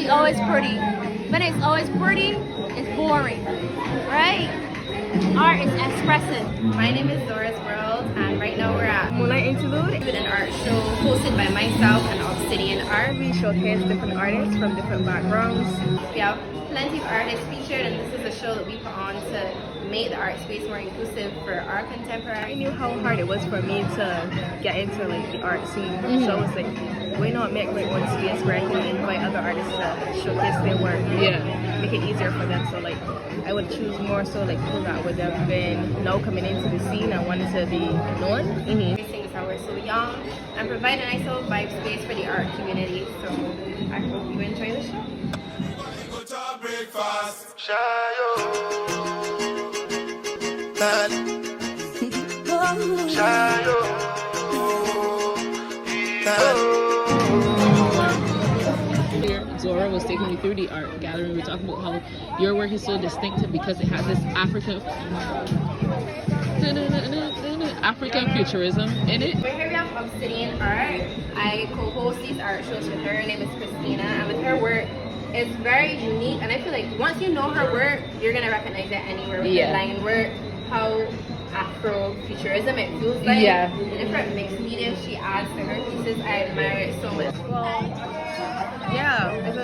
be always pretty. When it's always pretty, it's boring, right? Art is expressive. My name is Doris World, and right now we're at Moonlight Interlude with an art show hosted by myself and Obsidian Art. we showcase different artists from different backgrounds. We have plenty of artists featured, and this is a show that we put on to make the art space more inclusive for our I contemporary. knew how hard it was for me to get into like the art scene, so I was like, why not make my own space where I can invite other artists to showcase their work? Make it easier for them. So like I would choose more so like people that would have been now coming into the scene and wanted to be known. Everything is how we're so young and provide a nice little vibe space for the art community. So I hope you enjoy the show. Zora was taking me through the art gallery. We were talking about how your work is so distinctive because it has this African futurism in it. We're here, we have Obsidian Art. I co-host these art shows with her. Her name is Christina, and with her work, it's very unique. And I feel like once you know her work, you're gonna recognize it anywhere with the line work, how Afro-futurism it feels like. The different mixed media she adds to her pieces, I admire it so much. Yeah, it's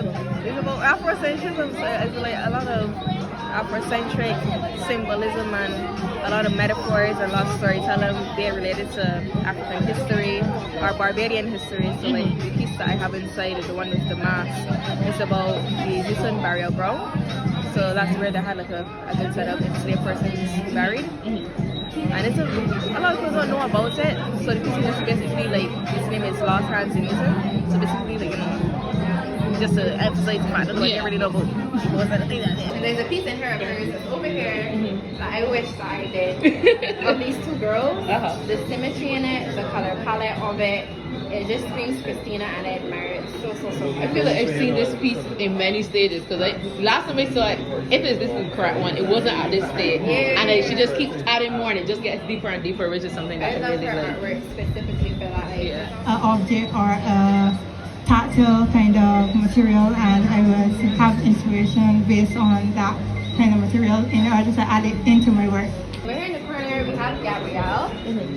about Afrocentrism. It's like a lot of Afrocentric symbolism and a lot of metaphors and a lot of storytelling. They're related to African history or Barbadian history. So like the piece that I have inside is the one with the mask. It's about the Houston burial ground. So that's where they had like a good setup. Enslaved persons buried. And it's a lot of people don't know about it. So the piece is basically like, its name is Lost Hands in Houston. So basically like, you know, just to emphasize the fact that I already know about what's that thing that And there's a piece in her of hers that's over here that I wish that I did of these two girls. The symmetry in it, the color palette of it, it just screams Christina, and I admire it so I feel like I've seen this piece in many stages because last time I saw it, if this is the correct one, it wasn't at this stage, and then she just keeps adding more and it just gets deeper and deeper, which is something that I I love really her like. artwork specifically for that. An object or a tactile kind of material, and I was have inspiration based on that kind of material in order to add it into my work. We're here in the corner, we have Gabrielle.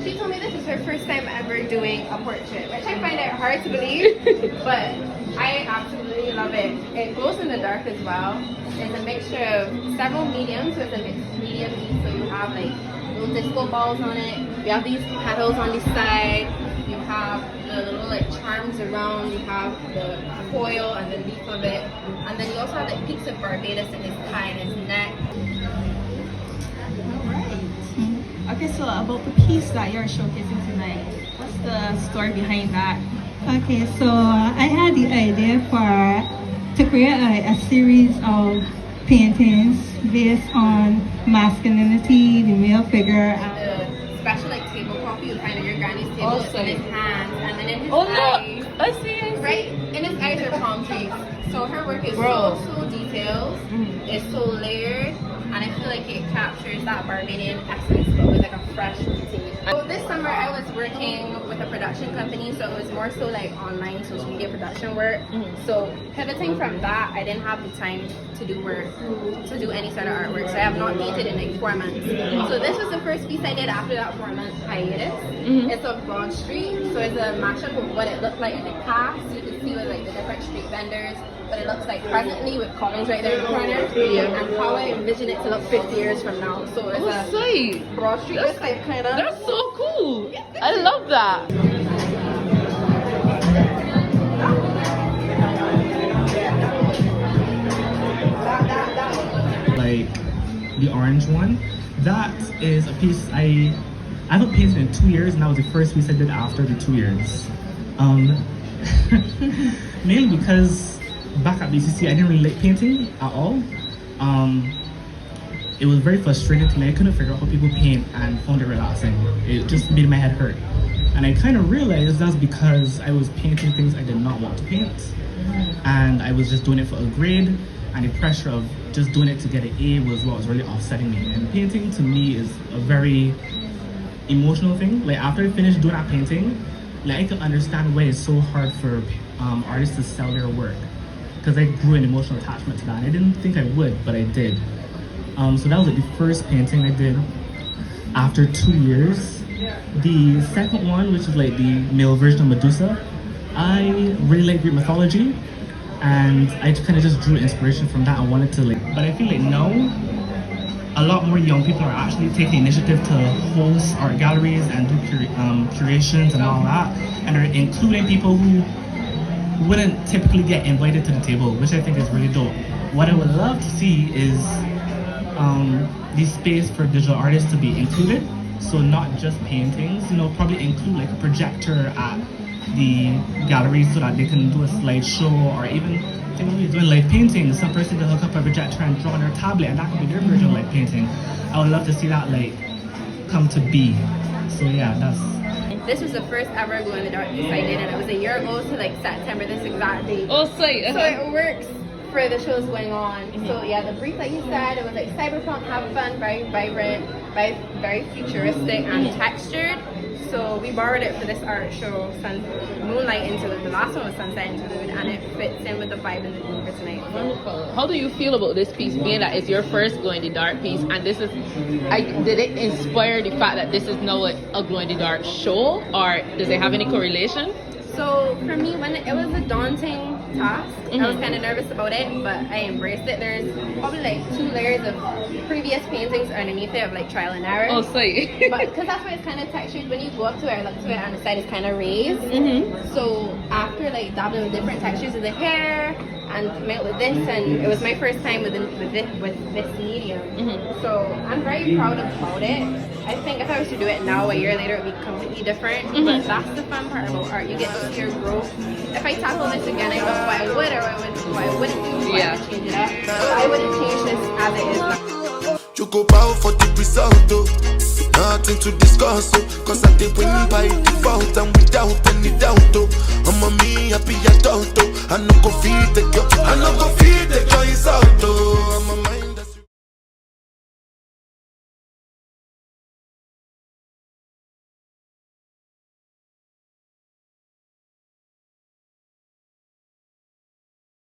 She told me this is her first time ever doing a portrait, which I find it hard to believe, but I absolutely love it. It glows in the dark as well. It's a mixture of several mediums, so it's a mixed media piece, so you have like little disco balls on it, you have these petals on the side, you have the little like charms around, you have the foil and the leaf of it, and then you also have like peaks of Barbados in his tie and his neck. Okay, so about the piece that you're showcasing tonight, what's the story behind that? Okay, so I had the idea to create a series of paintings based on masculinity, the male figure. The special like tablecloth you find on your granny's table in his hands, and then in his eyes. I see it. Right? In his eyes are palm trees. So her work is so detailed, it's so layered, and I feel like it captures that Barbadian essence but with like a fresh take. So this summer I was working with a production company, so it was more so like online social media production work. So pivoting from that, I didn't have the time to do any sort of artwork. So I have not painted in like 4 months. So this was the first piece I did after that 4-month hiatus. It's on Broad Street, so it's a mashup of what it looked like in the past. You can see with like the different street vendors, but it looks like presently with columns right there in the corner, and how I envision it to look 50 years from now. So it's a Broad Street type kind of. That's so cool. I love that. Like the orange one, that is a piece I haven't painted in 2 years, and that was the first piece I did after the 2 years. Mainly because back at BCC I didn't really like painting at all. It was very frustrating to me. I couldn't figure out how people paint and found it relaxing. It just made my head hurt. And I kind of realized that's because I was painting things I did not want to paint. And I was just doing it for a grade, and the pressure of just doing it to get an A was what was really offsetting me. And painting to me is a very emotional thing. Like after I finished doing that painting, like I could understand why it's so hard for artists to sell their work. because I grew an emotional attachment to that. I didn't think I would, but I did. So that was like the first painting I did after 2 years. The second one, which is like the male version of Medusa, I really like Greek mythology, and I kind of just drew inspiration from that. I wanted to like, but I feel like now a lot more young people are actually taking initiative to host art galleries and do curations and all that, and are including people who wouldn't typically get invited to the table, which I think is really dope. What I would love to see is the space for digital artists to be included. So not just paintings, you know, probably include like a projector at the gallery so that they can do a slideshow, or even maybe doing live painting. Some person can hook up a projector and draw on their tablet, and that could be their version of live painting. I would love to see that like come to be. So yeah, that's. This was the first ever glow in the dark piece I did, and it was a year ago to like September this exact date. Oh, sweet. So it works for the shows going on. So yeah, the brief like you said, it was like cyberpunk, have fun, very vibrant, very futuristic and textured. So we borrowed it for this art show, Moonlight Interlude. The last one was Sunset Interlude, and it fits in with the vibe and the theme for tonight. Wonderful. How do you feel about this piece, being that it's your first glow in the dark piece, and this is, did it inspire the fact that this is now a glow in the dark show, or does it have any correlation? So for me, when it was a daunting task, I was kind of nervous about it, but I embraced it. There's probably like 2 layers of previous paintings underneath it of like trial and error. Oh, sweet. But because that's why it's kind of textured. When you go up to it or look to it, and the side is kind of raised. So after like dabbling with different textures of the hair and coming out with this, and it was my first time with this medium. So I'm very proud about it. I think if I was to do it now, a year later, it would be completely different. But that's the fun part about art. You get to see your growth. If I tackle this again, I don't know what I would or what I wouldn't do. I would change it up. So I wouldn't change this as it is now. You go bow for the result, though. Nothing to discuss, oh. Cause I did win by default and without any doubt, oh. I'm a me happy adult, oh. I no go feed the girl, I no go feed the girl, it's out, oh. I'm a mind.